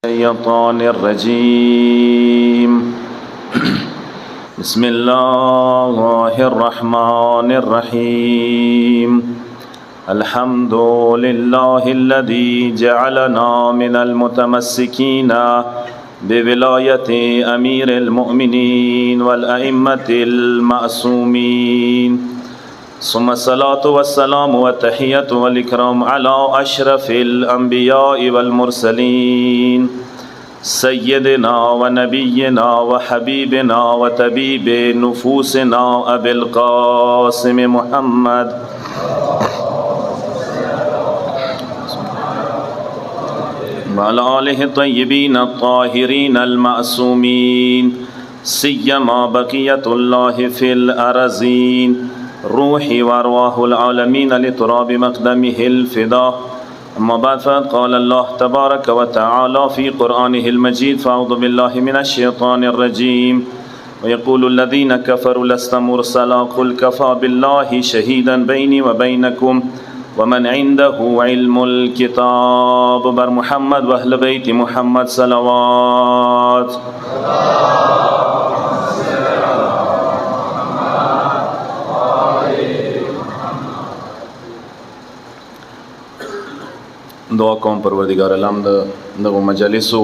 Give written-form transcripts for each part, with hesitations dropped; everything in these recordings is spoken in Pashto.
الشيطان الرجيم بسم الله الرحمن الرحيم الحمد لله الذي جعلنا من المتمسكين بولاية أمير المؤمنين والأئمة المعصومين ثم الصلاة والسلام والتحية والإكرام على أشرف الأنبياء والمرسلين سيدنا ونبينا وحبيبنا وطبيب نفوسنا أبي القاسم محمد وعلى آله الطيبين الطاهرين المعصومين سيما بقية الله في الأرضين روحي وارواح العالمين لتراب مقدمه الفداء أما بعد فقد قال الله تبارك وتعالى في قرآنه المجيد فأعوذ بالله من الشيطان الرجيم ويقول الذين كفروا لست مرسلا قل كفى بالله شهيدا بيني وبينكم ومن عنده علم الكتاب بر محمد وأهل بيت محمد صلوات دعا کوم پروردگار عالم دغه مجالسو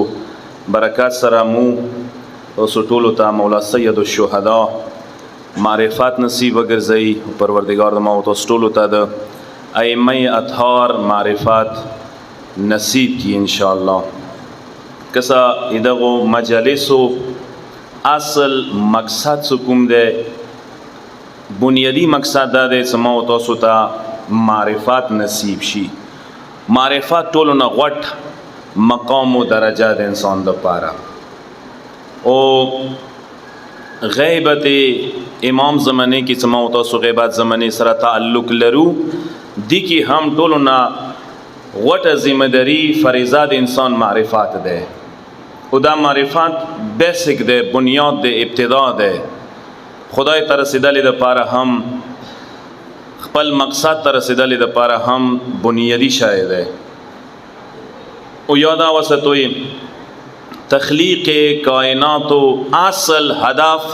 برکات سره مو اوسو ټولو ته مولا سید الشهدا معرفت نصیب وګرځي پروردگار د موت اوس ټولو ته د ائمه اطهار معرفت نصیب کی ان شاء الله کسا دغه مجالسو اصل مقصد کوم ده بنیادی مقصد ده چې موت اوس ته معرفت نصیب شي معرفت ټولو نه غټ مقام و درجه د انسان د پاره او غیبت امام زمانه کې سما او تاسو غیبت زمانه سره تعلق لرو دي کې هم ټولو نه غټه ذمہ داری فریضه د انسان معرفت ده او دا معرفت بیسیک ده بنیاد ده ابتدا ده خدای ته رسیدلې د پاره هم خپل مقصد ته رسیدلې د پاره هم بنیادی شای ده او یادا وسطوی تخلیق کائنات و اصل هدف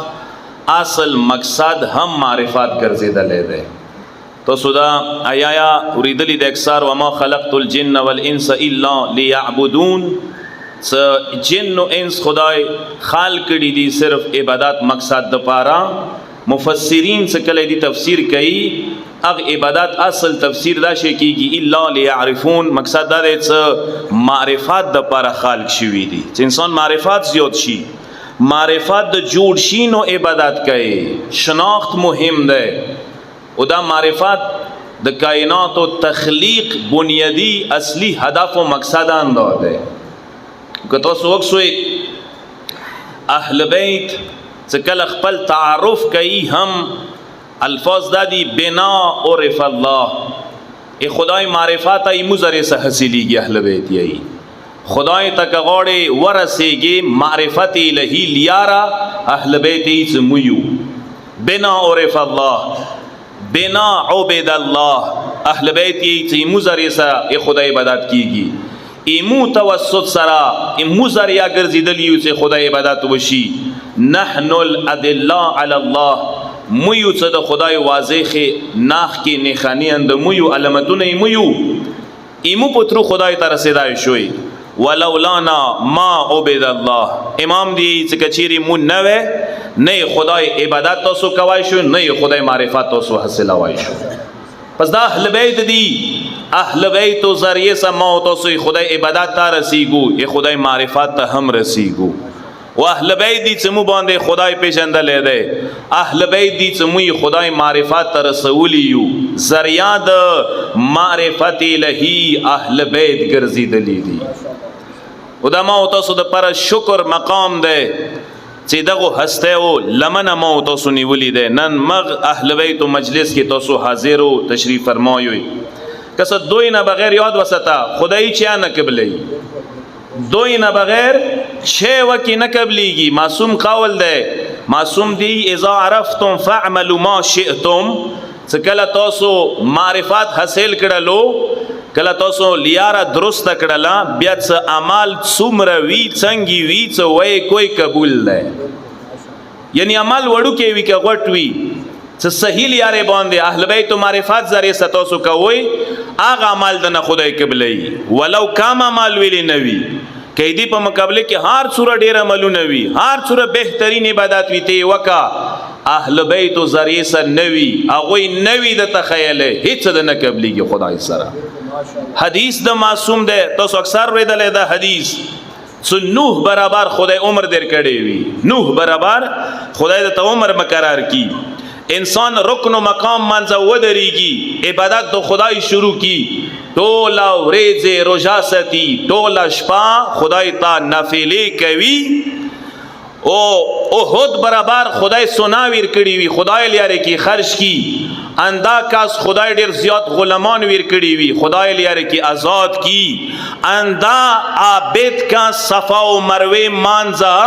اصل مقصد هم معرفت ګرځیدلې ده تو سودا آیا اوریدلی د اکثر وما خلقت الجن والانس الا ليعبدون جن و انس خدای خالق کړي دي صرف عبادت مقصد د پاره مفسرین سے کله دی تفسیر کئی اغ عبادت اصل تفسیر دا شي کیږي الا ليعرفون مقصد دا دی معرفت د پر خالق شوی دی چې انسان معرفت زیات شي معرفت د جوړ شي نو عبادت کوي شناخت مهم ده او دا معرفت د کائنات او تخلیق بنیادی اصلی هدف و مقصد انداز ده که تاسو وکسوی اهل بیت څکل خپل تعارف کوي هم الفاظ دادی بنا عرف الله ای خدای معرفت ای مزر سه حاصلیږي اهل بیت یی خدای تک غوړې ورسېږي معرفت الهی لیارا اهل بیت ای سميو بنا عرف الله بنا عبد الله اهل بیت ای چې مزر سه ای خدای عبادت کیږي ایمو توسط سرا ایمو ذریعہ ګرځیدلی چې خدای عبادت وشي نحن الادلاء علی الله مویو څه د خدای واضح ناخ کې نخانی اند مویو علامتونه مویو ایمو پترو خدای ته رسیدای شوی ولولانا ما عبد الله امام دی چې کچيري مون نه خدای عبادت تاسو کوای شو نه خدای معرفت تاسو حاصل وای شو پس دا اهل بیت دی اهل بیت و ذریعہ سما تاسو خدای عبادت ته رسیږو ای خدای معرفت ته هم رسیږو و اهل بیت دی چې مو باندې خدای پیژندلې ده اهل بیت دی چې مو خدای معرفت ته رسولی یو ذریعہ د معرفت الهی اهل بیت ګرځیدلی دي او دا ما تاسو د پر شکر مقام ده چې دغه هسته او لمنه ما تاسو نیولی ده نن مغ اهل بیت مجلس کې تاسو حاضر او تشریف فرمایوي کس دوی نه بغیر یاد وستا خدای چا نه قبلی دوی نه بغیر چه وکی نه قبلیږي معصوم قول ده معصوم دی اذا عرفتم فاعملوا ما شئتم څکله تاسو معرفت حاصل کړلو کله تاسو لیاره درست کړله بیا څه عمل څومره وي څنګه وي څه وایي کوئی قبول دی یعنی عمل وړوکی وي که غټ وي څه صحیح لیارې باندې اهل بیت و معرفت ذریعه تاسو کوئ هغه عمل د نه خدای قبلوي ولو کم عمل ویلی نه وي که دې په مقابله کې هر څومره ډېر عملونه وي هر څومره بهترین عبادت وي ته یې وکړه اهل بیت و ذریعه سره نه وي هغوی نه وي درته خیلی هېڅ د نه قبلیږي خدای سره حدیث د معصوم دی تاسو اکثر اورېدلی دا حدیث څه نوح برابر خدای عمر در کړی وي نوح برابر خدای درته عمر مقرر کی انسان رکن و مقام منځه ودرېږي عبادت د خدای شروع کی ټوله ورځې روژه ساتي ټوله شپه خدای ته نافلې کوي او احد برابر خدای سونا ویر کړي وي خدای لیاره کې خرج کی اندا کاس خدای ډیر زیات غلامان ویر کړي وي خدای لیاره کې آزاد کی اندا عابد کا صفا و مروه مانزا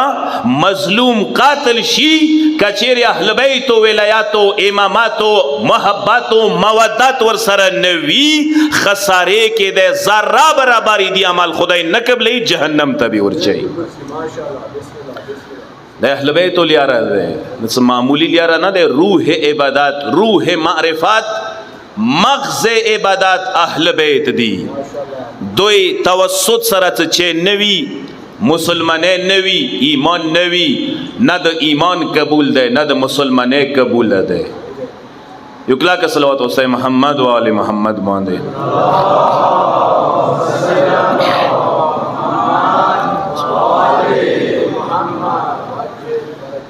مظلوم قاتل شي کچیر اهل بیت و ولایات و امامات و محبت و مودت ور سره نوی خساره کې د ذره برابر دی عمل خدای نه قبلې جهنم ته به ورچي د اهل بیت لیاره ده څه معمولی لیاره نه ده روح عبادت روح معرفت مغز عبادت اهل بیت دی دوی توسط سره چې نوی مسلمانه نوی ایمان نوی نه د ایمان قبول ده نه د مسلمانه قبول ده یو کلاک صلوات و محمد و آل محمد باندې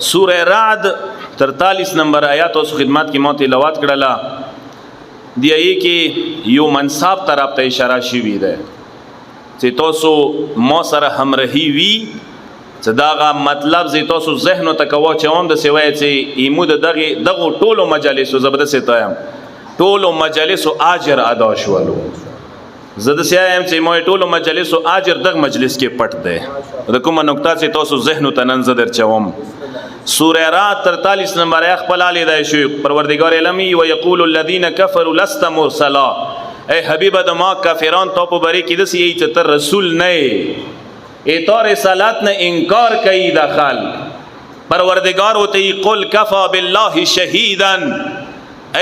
سورہ رعد 43 نمبر آیات اوس خدمت کې مو تلاوت کړله دی ای کې یو منصاب طرف ته اشاره شوی ده چې تاسو مو سره همراهي وي چې داغه مطلب زی تاسو ذهن ته کوو چې هم د سوای چې ایمو دغه ټولو مجالسو زبردست تایم ټولو مجالسو اجر ادا شولو زده سیایم چې مو ټولو مجالسو اجر دغه مجلس کې پټ ده د کومه نقطه چې تاسو ذهن ته نن زدر چوم سورہ رات 43 نمبر آیت خپل علی دای شو پروردگار علمی و یقول الذين كفروا لست مرسلا اے حبیب د ما کافران تو په بری کې دسی ای چې رسول نه ای تو رسالت نه انکار کوي داخل پروردگار وته قل کفا بالله شهیدا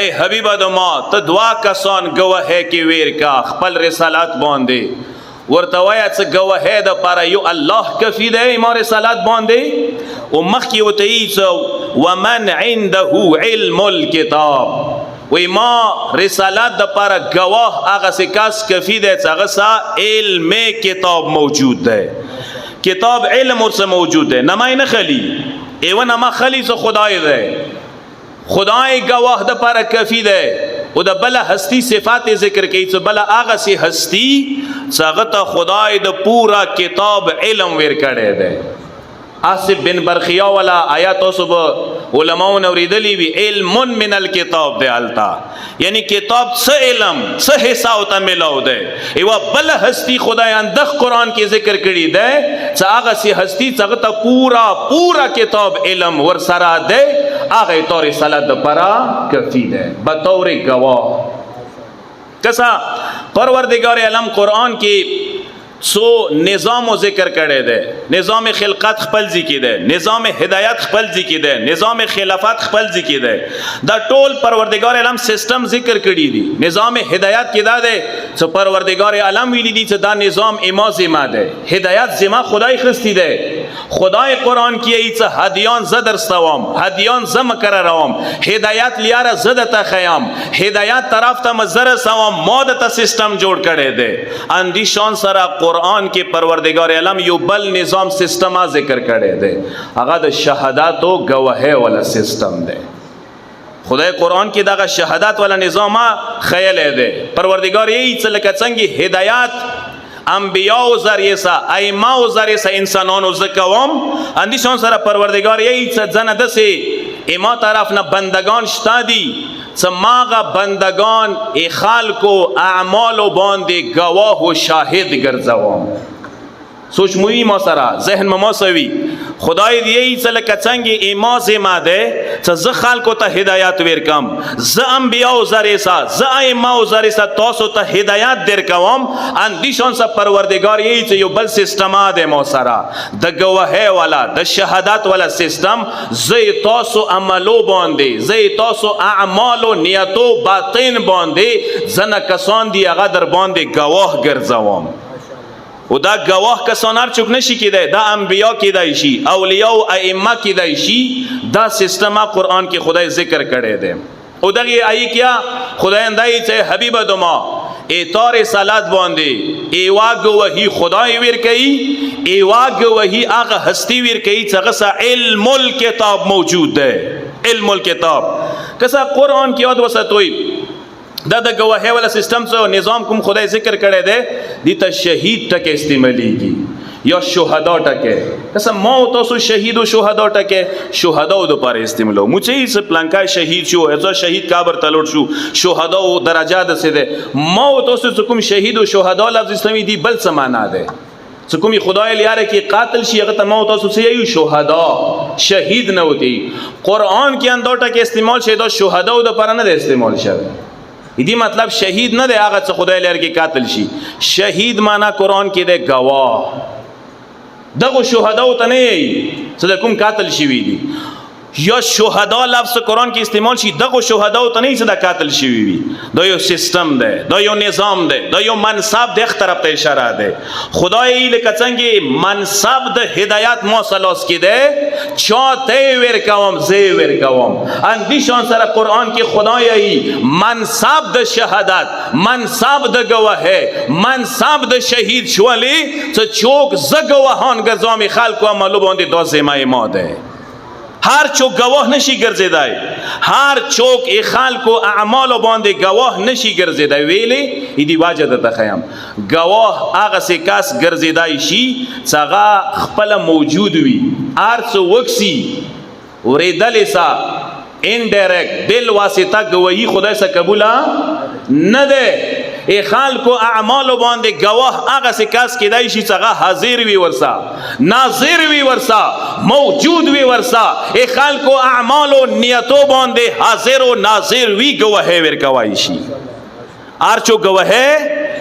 اے حبیب د ما ته دعا کسان گواه کې ویر کا خپل رسالت باندې ورته وایي چې گواهی د پاره یو الله کفی دی ما رسالت باندې او مخکې ورته یې ومن عنده علم الکتاب وی ما رسالت د پاره گواه هغه څه کس کفی دی چې هغه سا علم کتاب موجود دی کتاب علم ورسره موجود دی نمای نه خلی ایوه نما خلی څه خدای دی خدای گواه د پاره کفی دی او د بل هستی صفات ذکر کوي چې بل هغه سي هستی څنګه ته خدای د پورا کتاب علم ور کړی دی آصف بن برخیا والا آیات اوسب علماء اوریدلی وی علم من الكتاب دی التا یعنی کتاب څه علم څه حصہ او ته ملاو دی ایوا بل هستی خدای اندخ قران کې ذکر کړی دی چې هغه سي هستی څنګه ته پورا کتاب علم ور سره دی هغه تور صلات د پرا کفی ده بطور گواه کسا پروردگار عالم قرآن کی سو نظام و ذکر کرده ده نظام خلقت خپل ذکی ده نظام هدایت خپل ذکی ده نظام خلافت خپل ذکی ده دا ټول پروردگار عالم سیستم ذکر کړي دي نظام هدایت کې دا ده چې پروردگار عالم ویلي دي چې دا نظام اما ذمہ ده هدایت ذمہ خدای خستی ده خدای قرآن کی ای څه هدیان زدر استوام هدیان زم قرارم هدایت لیاره زدت خیام هدایت طرف ته مزر سوام مود ته سیستم جوړ کړي ده اندی شان سره قرآن کې پروردگار عالم یو بل نظام سیستم ذکر کړي ده هغه د شهادت او گواهی ولا سیستم ده خدای قرآن کې دغه شهادت ولا نظام خیال ده پروردگار یې څه لکه څنګه هدایت انبیاء و ذریعه سا ائمه و ذریعه سا انسانانو زکوام اندیشان سره پروردگار یهی چه زنه دسی اما طرف نه بندگان شتا دی چه ماغا بندگان ای خلق و اعمال و بانده گواه و شاهد گرزوام سوچ موی ما سره ذهن ما سوی خدای دیگه ای چه لکه چنگی اما زیمه ده څه زه خلکو ته هدایت ورکم، زه انبیا او زریسا، زه ائمه او زریسا تاسو ته هدایت درکوم. اندیشان سه پروردگار یی چې یو بل سیستم ده مو سره د گواهی والا د شهادت والا سیستم، زه تاسو عملو باندې، زه تاسو اعمال او نیتو باطن باندې زنه کسان دی هغه در باندې گواه ګرځوم. و دا گواه کسان هر چوک نشي کیدای، دا انبیا کیدای شي، اولیاء او ائمه کیدای شي. دا سیستم قرآن کې خدای ذکر کړی دی. او دغه آیه کیا خدای اندای چې حبیب دما ایتا رسالت باندې ایوا گواهی خدای ور کوي، ایوا گواهی هغه هستی ور کوي چې هغه علم الکتاب موجود ده. علم الکتاب کسا قرآن کې یاد وساتوي دا د گواهی والا سیستم څو نظام کوم خدای ذکر کړی دی، دي ته شهید ټکه استعمالیږي یا شهدا ټکه. کسا ما او تاسو شهید او شهدا ټکه شهدا د پاره استعمالو مو چې څه پلانکا شهید شو، اځه شهید کابر تلوټ شو، شهدا او درجات څه ده. ما او تاسو کوم شهید او شهدا لفظ اسلامي دی بل څه معنا ده. څه کومي خدای لیاره کې قاتل شي هغه ته ما او تاسو څه یو شهدا شهید نه وتی. قرآن کې اندو ټکه استعمال شه دا شهدا د پاره نه استعمال شوی. دی مطلب شهید نه دی هغه څه خدای لر کې قاتل شي. شهید معنا قرآن کې دی گواه. دغه شهدا ته نه څه کوم قاتل شي وی دي یا شهدا لفظ قرآن کې استعمال شي، دغه شهدا ته نه څه قاتل شي وی. دا یو سیستم ده، دا یو نظام ده، دا یو منصب د طرف ته اشاره ده. خدای لکه څنګه منصب د هدایت موصلاس کې ده، چاته ور کوم زی ور کوم. اندیشان سره قرآن کې خدای منصب د شهادت، منصب د گواهی، منصب د شهید شولي چې چوک ز گواهان ګرځوم خلکو عملو باندې دا ذمہ ما ده. هر چوک گواه نشي ګرځیدای، هر چوک ای خلکو اعمالو باندې گواه نشي ګرځیدای. ویلې ای دی واجب ته خیم گواه هغه سه کس ګرځیدای شي چې هغه خپل موجود وي. هر څو وکسي ورېدل سا انډایرکټ بل واسطه گواہی خدای سره قبول نه ده. ای خلکو اعمالو باندې گواه هغه سه کس کیدای شي چې هغه حاضر وي ورسا، ناظر وي ورسا، موجود وي ورسا. ای خلکو اعمالو نیتو باندې حاضر او ناظر وي گواهی ورکوای شي. ارچو گواهی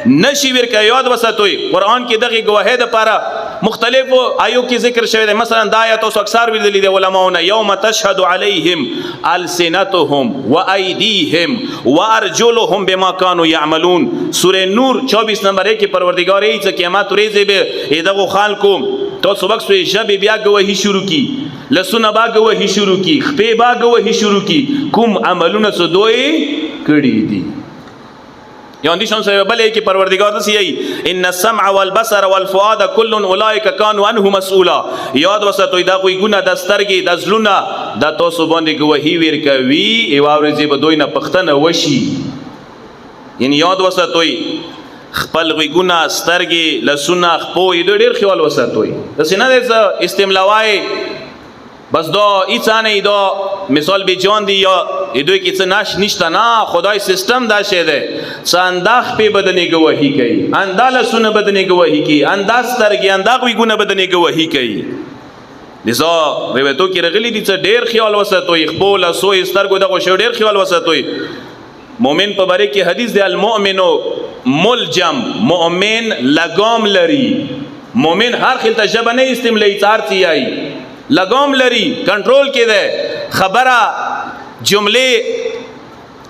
نشي ورکوي. یاد وساتوي قرآن کې دغه گواهی د پاره مختلف آیو کې ذکر شوی دی. مثلا د آیات او اکثر ویل دي علماونه یوم تشهد علیهم السنتهم وایدیهم وارجلهم بما كانوا يعملون. سوره نور 24 نمبر 1 کې پروردگار یې چې قیامت ورځ به دغه خلکو تو سبق سوی شب بیا گواهی شروع کی، لسونه با گواهی شروع کی، خپې با گواهی شروع کی کوم عملونه څه دوی کړی دي. یا اندیشان سره بلې کې پروردگار دسی ای ان السمع والبصر والفؤاد كل اولئک كانوا عنه مسؤولا. یاد وساتوي دا کوئی ګناه د سترګې د زلونه د تاسو باندې گواهی ورکوي ای واورځي به دوی نه پختنه وشي. یعنی یاد وساتوي خپل غوګونه سترګې لسونه خپو ډېر خیال وساتوي. د سینه د استعمالوي بس دا ایتانه دا مثال به جان دی یا دوی کې څه ناش نشته نه. خدای سیستم دا شه ده څانداخ په بدني گواہی کوي، انداله سونه بدني گواہی کوي، انداز سترګې انداغ ویګونه بدني گواہی کوي. لذا روایتو کې رغلی دي چې ډېر خیال وساتوي خپل سوې سترګو دغه شو ډېر خیال وساتوي. مؤمن په باره کې حدیث دی المؤمنو ملجم، مؤمن لګام لري. مؤمن هر خل تجربه نه استعمالي چارتي آي لګام لري، کنټرول کې ده خبره جمله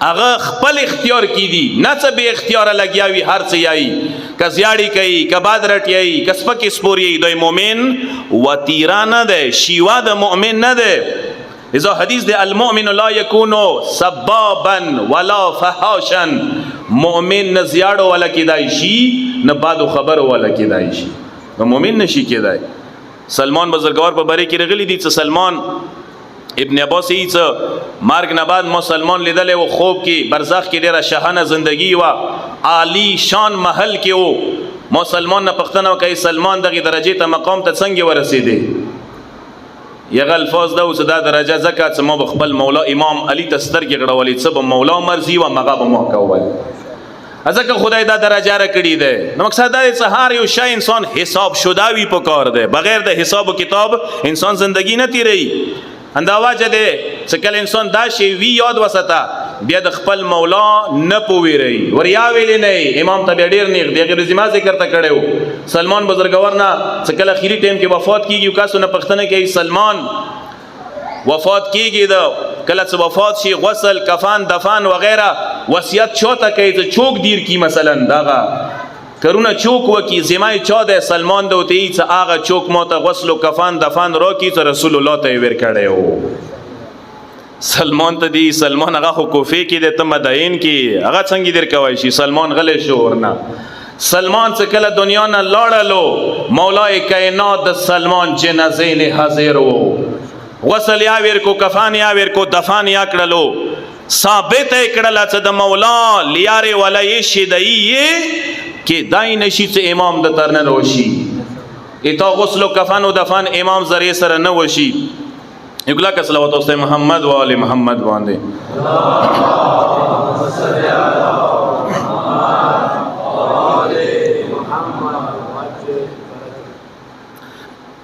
هغه خپل اختیار کی دي نه څه به اختیار لګیاوي هر څه یای کزیاړي کوي کباد رټیای کسبک سپوري د مؤمن وتیرانه ده شیوا د مؤمن نه ده. اذا حدیث ده المؤمن لا يكون سبابا ولا فحاشا. مؤمن نه زیاړو ولا کیدای شي نه بادو خبر ولا کیدای شي، نو مؤمن نشي کیدای. سلمان بزرگوار په باره کې رغلی دي چې سلمان ابن عباس یې چې مرګ نه بعد مسلمان لیدل او خوب کې برزخ کې ډیره شاهانه زندگی و عالی شان محل کې و. مسلمان نه پښتنه کوي سلمان دغه درجه ته مقام ته څنګه ورسېده. یغه الفاظ دا وسدا درجه زکات سم خپل مولا امام علی تستر کې غړولې څه مولا مرضی و مغه به مو کول ازکه خدای دا درجه را کړی ده. نو مقصد دا چې هر یو شی انسان حساب شداوی پکار ده، بغیر د حساب و کتاب انسان زندگی نه تیری. اندا واجه دی چې کله انسان دا شی وی یاد وساته بیا د خپل مولا نه پویری وریا ویلی نه امام ته ډیر نیغ دی غیر زما ذکر ته کړو سلمان بزرګور نه چې کله اخیری ټیم کې وفات کیږي کاسو نه پښتنه کوي سلمان وفات کیږي دا کله چې وفات شي غسل کفن دفن وغیرہ وصیت چوته کوي چې چوک دیر کی مثلا داغه کرونه چوک وکی زمای چا ده سلمان ده وتی چې هغه چوک مو ته غسل و کفن دفن را کی ته رسول الله ته ور کړو سلمان ته دی سلمان هغه خو کوفه کې د تمدین کې هغه څنګه در کوي شي سلمان غلې شو ورنه سلمان څخه کله دنیا نه لاړلو مولای کائنات د سلمان جنازه له حاضر وو غسل یا ور کو کفن یا ور کو دفن یا کړلو ثابت کړل چې د مولا لیاره ولا یې شدایي کې دای نشي چې امام د ترنه روشي اتا غسل و کفن و دفن امام زری سره نه وشي یګلا ک صلوات والسلام محمد و ال محمد باندې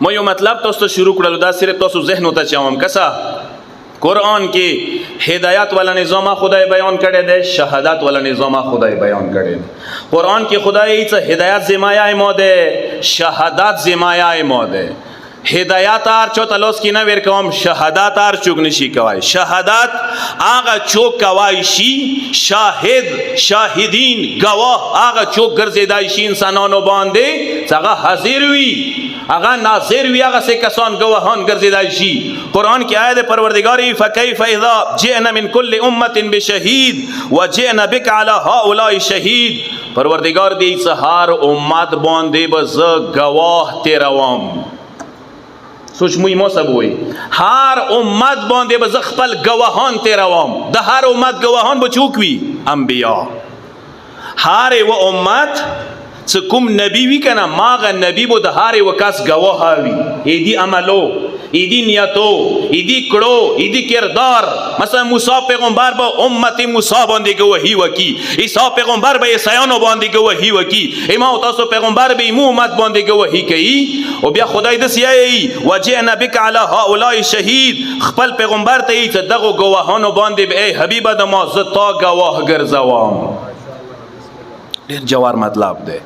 مو یو مطلب تاسو شروع کړل دا صرف تاسو ذهن ته چوم کسا قرآن کې هدایت والا نظام خدای بیان کړی دی شهادت والا نظام خدای بیان کړی دی قرآن کې خدای څه هدایت زمایه مو ده شهادت زمایه مو ده هدایت ار چو تلوس کی نه ور کوم شهادت ار چوک نشي کوي شهادت هغه چوک کوي شي شاهد شاهدین گواه هغه چوک ګرځیدای شي انسانانو باندې هغه حاضر وي هغه ناظر وی هغه سه کسان گواهان ګرځیدای شي قرآن کی آیت پروردگاری فکیف اذا جئنا من كل امه بشهید وجئنا بك على هؤلاء شهید پروردگار دی سهار امت باندې بز گواه تیروام سوچ موی مو سبوي هر امت باندې بز خپل گواهان تیروام د هر امت گواهان بچوکوي انبیا هر و امت څه کوم نبی وی کنه ماغه نبی بو د هاري وکاس گواه وي ایدی عملو ایدی نیتو ایدی کړو ایدی کردار مثلا موسی پیغمبر به امت موسی باندې گواهی وکي عیسی پیغمبر به عیسایانو باندې گواهی وکي امام تاسو پیغمبر به امت باندې گواهی کوي او بیا خدای د سیای وجئنا بك على هؤلاء شهید خپل پیغمبر ته چې دغه گواهانو باندې به ای حبیب د ما زتا گواه ګرځوام ډیر جوار مطلب ده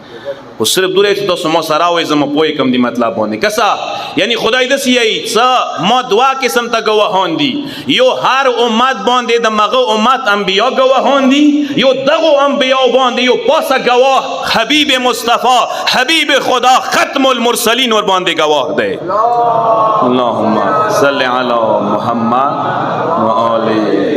او صرف دوره چې تاسو ما سره وای زما پوي کم دی مطلب باندې کسا یعنی خدای د سیای څه ما دوا قسم ته گواهان دي یو هر امت باندې د مغه امت انبیا گواهان دي یو دغه انبیا باندې یو پاسه گواه حبیب مصطفی حبیب خدا ختم المرسلین ور باندې گواه ده اللهم صل علی محمد و آله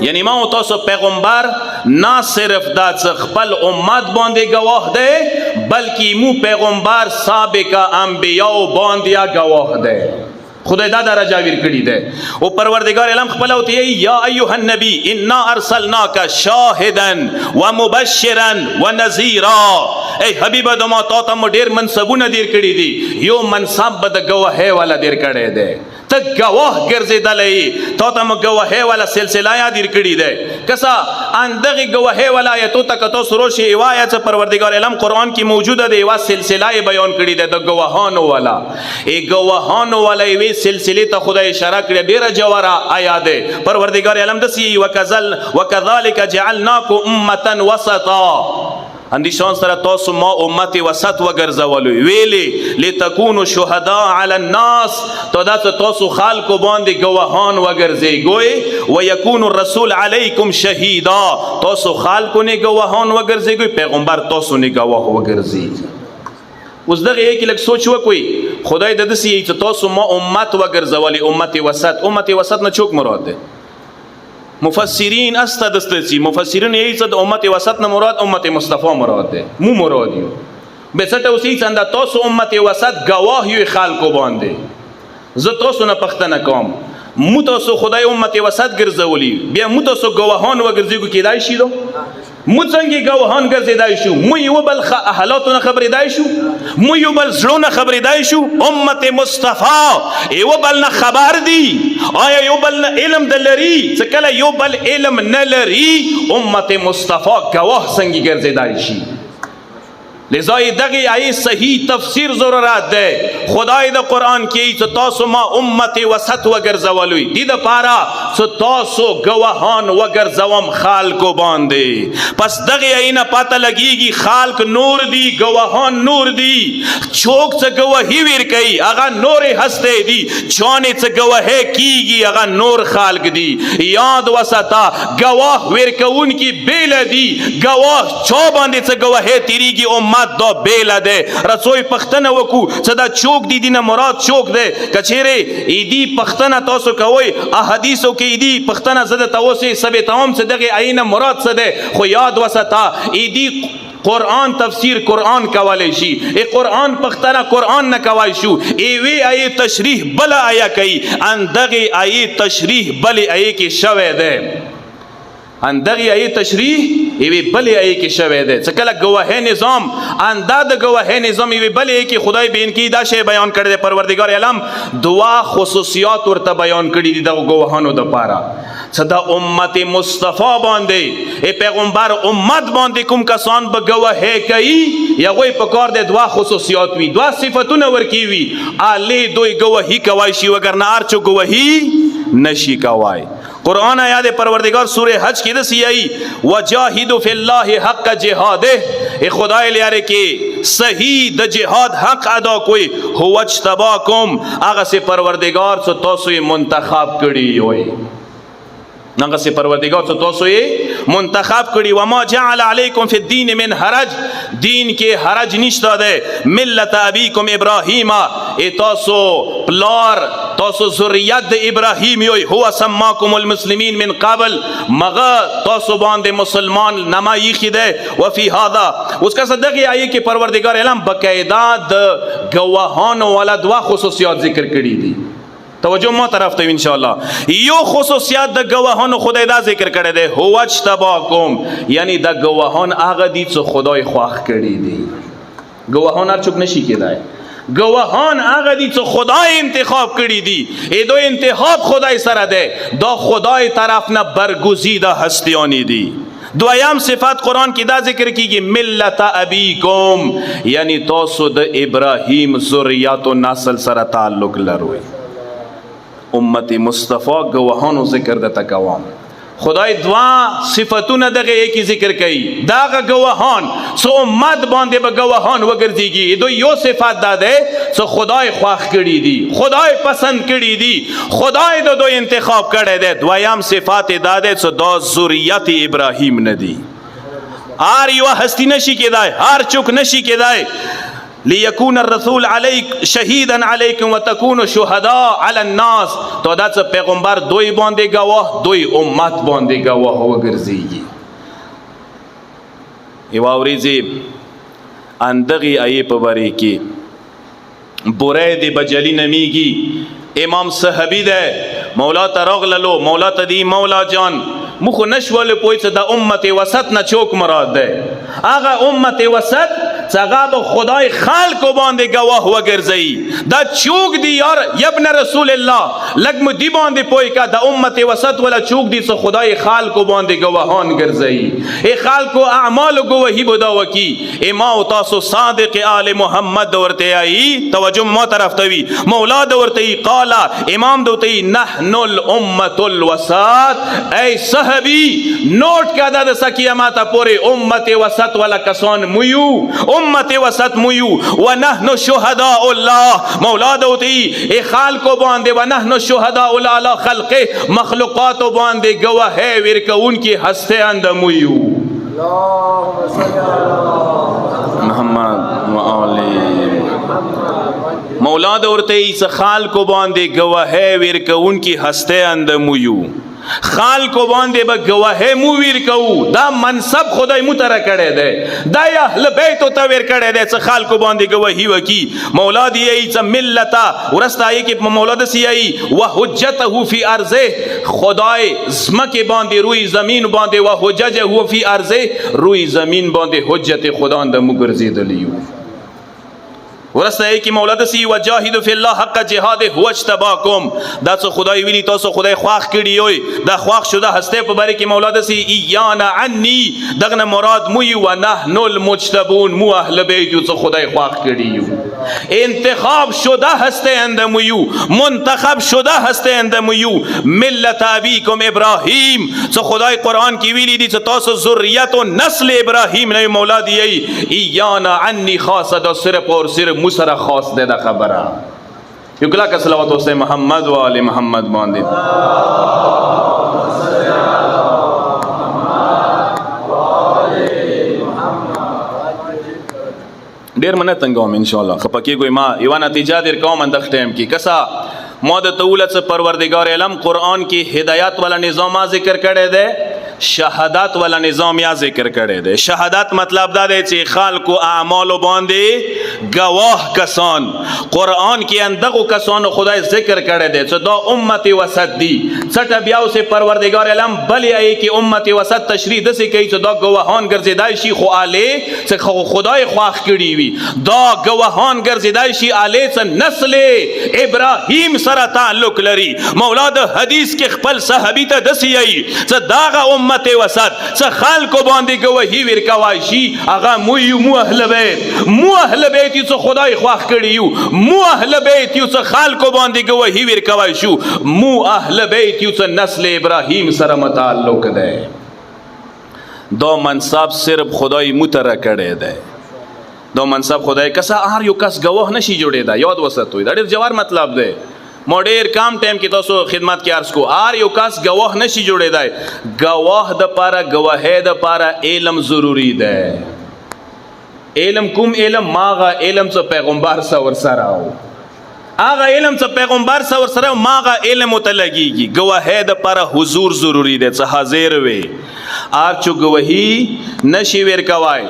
یعنی ما تاسو پیغمبر نه صرف د خپل امت باندې گواه ده بلکې مو پیغمبر سابقه انبیاء باندې گواه ده خدای دا درجه ور کړی ده او پروردگار علم خپل او ته یا ایها النبی انا ارسلناک شاهدا ومبشرا ونذیرا ای حبیب د ما ته ډیر منصبونه دیر کړی دي یو منصب د گواهی والا دیر کړی ده ته گواه ګرځیدلې ته ته گواهی والا سلسله یا دیر کړی ده کسا اندغه گواهی والا ایتو تک تو سروشی روایت پروردگار علم قرآن کی موجوده ده وا سلسله بیان کړی ده د گواهانو والا ای گواهانو والا وی سلسله ته خدای اشاره کړی ډیره جواره آیات ده پروردگار علم دسی وکذالک جعلناکم امه وسطا اندیشان سره تاسو ما امت وسط وګرځولو ویلي لتكونوا شهداء على الناس تو دا تاسو خلکو باندې گواهان وګرځي ګوي ويكون الرسول عليكم شهيدا تاسو خلکو نه گواهان وګرځي ګوي پیغمبر تاسو نه گواه وګرځي اوس دغه یک لک سوچ وکوي خدای د دې چې تاسو ما امت وګرځولي امت وسط نه چوک مراد ده مفسرین استدستسی مفسرین یہی صد امت وسط نہ مراد امت مصطفی مراد ہے مو مراد یو بسټه اوسې څنګه تاسو امت وسط گواه یو خلکو باندې زه تاسو نه پښتنه کوم مو تاسو خدای امت وسط ګرځولي بیا مو تاسو گواهان وګرځي کېدای شي دو مو څنګه گواهان ګرځیدای شو مو یو بل احلاتونه خبرېدای شو مو یو بل زړونه خبرېدای شو امت مصطفی یو بل نه خبر دی آیا یو بل نه علم دلري څه کله یو بل علم نه لري امت مصطفی گواه څنګه ګرځیدای شي لذا دغه آیه صحیح تفسیر ضرورت ده. خدای د قرآن کې چې تاسو ما امت وسط وګرځولوي دي د پاره چې تاسو گواهان وګرځوم خلکو باندې. پس دغه آیه نه پته لګیږي خلک نور دي، گواهان نور دي. چوک څه گواهی ور کوي هغه نور هسته دي، چانه څه گواهی کیږي هغه نور خلک دي. یاد وساته گواه ور کون کی بیل دي، گواه چا باندې څه گواهی تیریږي امت دا بیل ده. رسوی پختنه وکو چې دا چوک دی دینه مراد چوک ده. کچیره ایدی پختنه تاسو کوي احادیثو کې ایدی پختنه زده تاسو سبه تمام څه دغه عین مراد څه ده. خو یاد وساته ایدی قرآن تفسیر قرآن کولی شي، ای قرآن پختنه قرآن نه کوای شو. ایوی آیه تشریح بل آیه کوي، اندغه آیه تشریح بل آیه کې شوه ده. اندغه آیه تشریح ایوی بل آیه کې شوه ده. څکله گواهی نظام انداد گواهی نظام ایوی بل آیه کې خدای بین کی دا شی بیان کړی دی. پروردگار عالم دوا خصوصیات ورته بیان کړی دي د گواهانو د پاره. صدا امت مصطفی باندې ای پیغمبر امت باندې کوم کسان به گواهی کوي یا غوی په کار د دوا خصوصیات وی، دوا صفاتونه ورکی وی. الی دوی گواهی کوي شي وګرنه ارچو گواهی نشي کوي. قرآن آیات پروردگار سورہ حج کی دسی آئی وجاہدوا فی اللہ حق جہادہ. اے خدای لیارے کے صحیح د جہاد حق ادا کوئی هو اجتباکم آغا سے پروردگار سو توسوی منتخب کری ہوئی. نگا سے پروردگار سو توسوی منتخب کری. وما جعل علیکم فی الدین من حرج، دین کے حرج نشتا دے. ملت ابیکم ابراہیم اے تاسو پلار تاسو ذریت ابراہیم یوی. هو سماکم المسلمین من قبل مغا تاسو باندے مسلمان نمائی خیدے. وفی هذا اس کا صدقی آئی کہ پروردگار علم بقیدہ د گواہانو والا دوا خصوصیات ذکر کری دی. توجہ ما طرف تو انشاءاللہ یو خصوصیات د گواهان خدای دا ذکر کړی دی. هو اجتباکم یعنی د گواهان هغه دي چې خدای خوښ کړی دي. گواهان هر چوک نشي کېدای. گواهان هغه دي چې خدای انتخاب کړی دي. ای دو انتخاب خدای سره ده، دا خدای طرف نه برگزیده هستیانی دي. دویم صفت قرآن کی دا ذکر کیږي ملت ابیکم یعنی تاسو د ابراهیم ذریات و نسل سره تعلق لروي. امت مصطفی گواهانو ذکر د تکوام. خدای دوا صفتونه دغه یکی ذکر کوي. داغه گواهان سو امت باندې به گواهان وګرځيږي. دو یو صفات داده سو خدای خوښ کړی دي، خدای پسند کړی دي، خدای دو انتخاب کړی دی. دویم صفات داده سو دا ذریت ابراهیم ندی. هر یو هستی نشي کېدای، هر چوک نشي کېدای. لیکون الرسول علیک شهیدا علیکم وتکونوا شهداء علی الناس. تو دا څه پیغمبر دوی باندې گواه، دوی امت باندې گواه وګرځيږي. یو اوریزي اندغی آیه په باره کې برید بجلی نمیږي. امام صحابی ده مولا ترغللو مولا تدی مولا جان مخو نشول پوی څه د امت وسط نه چوک مراد ده. هغه امت وسط څنګه به خدای خلکو باندې گواه وګرځي. دا چوک دی یار ابن رسول الله لګم دی باندې پوی کا د امت وسط ولا چوک دی څه خدای خلکو باندې گواهان ګرځي. ای خلکو اعمال گواهی بودا وکي. اما او تاسو صادق آل محمد ورته ای توجه ما طرف توی مولا ورته قال امام دوته نحن الامه الوسط. ای صحابی نوٹ کا د سکیامات پوره امت وسط ولا کسان مویو امت وسط مویو و نحن شهداء الله. مولا دوتی ای خلقو باندې و نحن شهداء الله علی خلق مخلوقات باندې گواهی ورکون کی هسته اند مویو. اللهم صل علی محمد و آل مولا دورته ای خلقو باندې گواهی ورکون کی هسته اند مویو. خالق باندې به گواهی مو ویر کو. دا منصب خدای مو تر کړی دی. دا اهل بیت ته ور کړی دی چې خالق باندې گواهی وکي. مولا دی ای چې ملت ورستای کې مولا د سی ای وحجته فی ارضه. خدای زمکه باندې روی زمین باندې وحججه فی ارضه روی زمین باندې حجت خدا اند مو ګرځیدلیو. ورسته ای کې مولا دسی وجاهدوا فی الله حق جهاد هو اجتباکم، دا څه خدای ویلی تاسو خدای خواخ کړي وي، دا خواخ شده هسته په باره کې مولا دسی ایانا عنی دغه مراد مو و نحن المجتبون، مو اهل بیت یو څه خدای خواخ کړي یو، انتخاب شده هسته اندمو یو، منتخب شده هسته اندمو یو، ملت ابیکم ابراهیم څه خدای قرآن کې ویلی دي چې تاسو ذریت و نسل ابراهیم نه مولا دی ایانا عنی خاصه، دا صرف اور صرف مو سره خاص ده دا خبره. یو کلا کا صلوات واسطه محمد و آل محمد باندې. ډیر منه تنګوم ان شاء الله خپکی ګوي ما یو نتیجه در کوم اندخ ټیم کی کسا مود تولت پروردگار علم قرآن کی ہدایت والا نظام ذکر کړي ده، شهادت والا نظام یا ذکر کړي ده. شهادت مطلب دا دی چې خلق او اعمال باندې گواه کسان، قرآن کې اندغه کسان خدای ذکر کړي ده چې دا امت وسط دي. څټه بیا اوس پروردگار علم بلې ای کې امت وسط تشریح د څه کوي چې دا گواهان ګرځیدای شي خو اله چې خدای خواخ کړي وي، دا گواهان ګرځیدای شي اله چې نسل ابراهیم سره تعلق لري. مولا د حدیث کې خپل صحابي ته دسی ای چې داغه امت وسط څه خلق باندې گواهی ورکوای شي هغه مو اهل بیت، مو اهل بیت یو څه خدای خواخ کړي یو، مو اهل بیت یو څه خلق باندې گواهی ورکوای شو، مو اهل بیت یو څه نسل ابراهیم سره متعلق ده. دا منصب صرف خدای متره کړي ده، دا منصب خدای کسا هر یو کس گواه نشي جوړې ده. یاد وساتوي دا ډېر جوار مطلب ده. ما ډېر کم ټایم کې تاسو خدمت کې عرض کو هر یو کس گواه نشي جوړې ده. گواه د پاره گواهه د پاره علم ضروری ده. علم کوم علم؟ ماغه علم څه پیغمبر سره سره او هغه علم څه پیغمبر سره سره ماغه علم ته لګيږي. گواهه د پاره حضور ضروری ده، څه حاضر وي. ار چو گواهی نشي ور کوي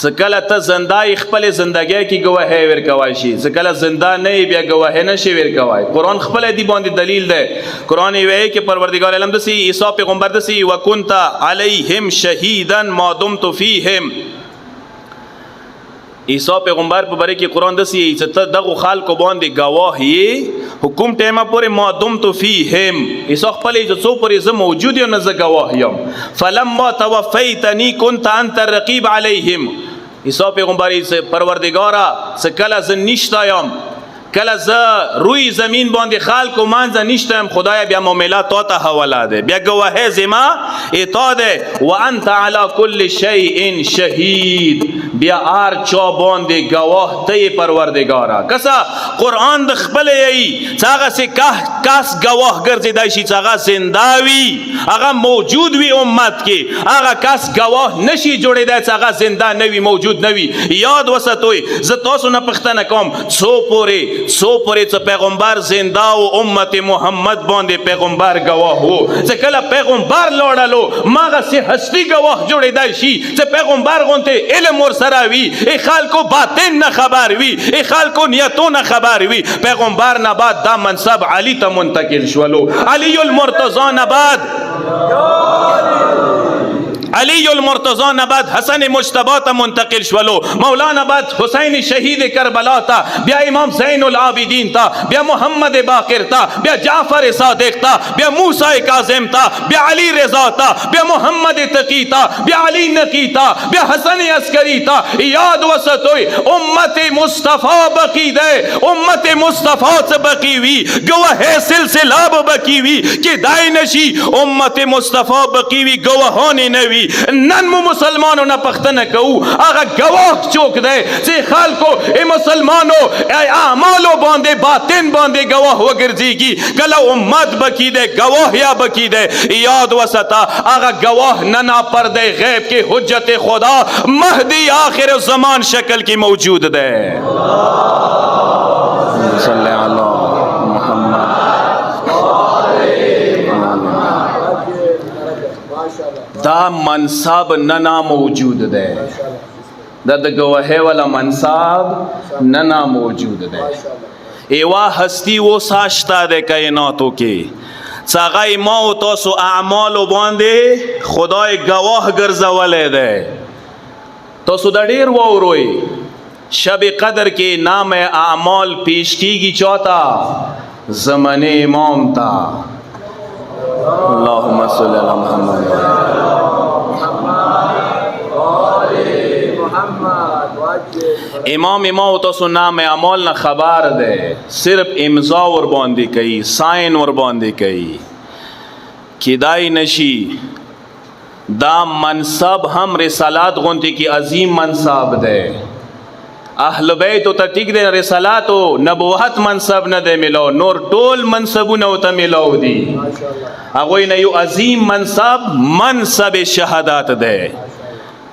څکله ته زندای خپل زندګۍ کې گواهی ورکوای شي، څکله زنده نه بیا گواهی نشي ورکوای. قرآن خپل دی باندې دلیل ده. قرآن وایي کې پروردگار عالم دسی عیسی پیغمبر دسی وکنت علیهم شهیدا ما دمت فیهم. عیسی پیغمبر په باره کې قرآن دسی چې ته دغه خلکو باندې گواه یې حکم ټیمه پورې ما دمت فیهم. عیسی خپل چې څو پورې زه موجود یم نه زه گواه یم. فلما توفیتنی کنت انت الرقیب علیهم. عیسی پیغمبر پروردگارا څه کله زه نشته یم، کله زه روی زمین باندې خلق و منځ نشته یم، خدای بیا معاملات تا ته حواله ده، بیا گواهی زما اتا ده. وانت علی کل شیء شهید، بیا هر چا باندې گواه ته پروردگارا. کسا قرآن د خپل ای څنګه سه کس گواه ګرځیدای شي، څنګه زنده وي هغه موجود وي امت کې، هغه کس گواه نشي جوړیدای څنګه زنده نوي موجود نوي. یاد وساتوي زه تاسو نه پښتنه کوم څو پورې څه پیغمبر زنده او امت محمد باندې پیغمبر گواه وو، چې کله پیغمبر لاړلو ماغه سه هستی گواه جوړیدای شي چې پیغمبر غونته علم ور سره وي، ای خلکو باطن نه خبر وي، ای خلکو نیتو نه خبر وي. پیغمبر نه بعد دا منصب علی ته منتقل شولو. علی المرتضی نه بعد علی المرتضی نه بعد حسن مجتبی ته منتقل شولو. مولانا بعد حسین شهید کربلا ته، بیا امام زین العابدین ته، بیا محمد باقر ته، بیا جعفر صادق ته، بیا موسی کاظم ته، بیا علی رضا ته، بیا محمد تقی ته، بیا علی نقی ته، بیا حسن عسکری ته. یاد وساتوي امت مصطفی بقی ده، امت مصطفی څخه بقی وی، گواه سلسله بقی وی چې دای نشي امت مصطفی بقی وی، گواهان نه وی. نن مو مسلمانو نه پښتنه کوو، هغه گواه چوک دی چې خلکو ای مسلمانو ای اعمالو باندې باطن باندې گواه وګرځيږي. کله امت بکی دی گواه یا بکی دی. یاد وساته هغه گواه نه پرده غیب کې حجت خدا مهدی آخر زمان شکل کی موجود ده. صلی علی محمد. دا منصب ننا موجود ده، دا د گواهی والا منصب ننا موجود ده. ایوا هستی و ساشتا ده کائناتو کې څنګه ما او تاسو اعمال باندې خدای گواه ګرځولې ده. تاسو د ډیر ووروي शब कदर के नाम आमाल पेश कीगी चौथा ज़माने इमाम था। अल्लाहुम्मा सल्ली अला मुहम्मद। इमाम इमाम तो सुना में अमल न खबर दे, सिर्फ इमजा और बांधी कही, साइन और बांधी कही किदाई नशी दा मनसब हम रिसालात गुनती की अजीम मनसब दे। अहल बैत तो ठीक दे रिसालात तो नबूवत मनसब न दे मिलो, नूर टोल मनसबू न होता मिलो दी अगोई न यू अजीम मनसब मनसब शहादत दे।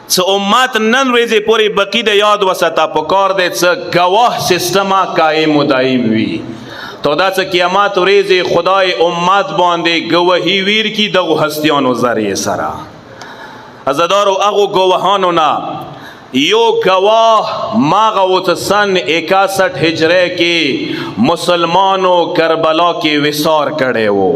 सो उम्मत नन रेजे पूरी बकीद याद वसता पुकार दे स गवाह सिस्टमा कायम दायम हुई तो दा स कियामत रेजे खुदाए उम्मत बांधे गवाही वीर की दगो हस्तियानो जरिए सरा अज़दारो अगो गवाहानो ना यो गवाह मागवत सन 61 हिजरे के मुसलमानों करबला के विसार करे वो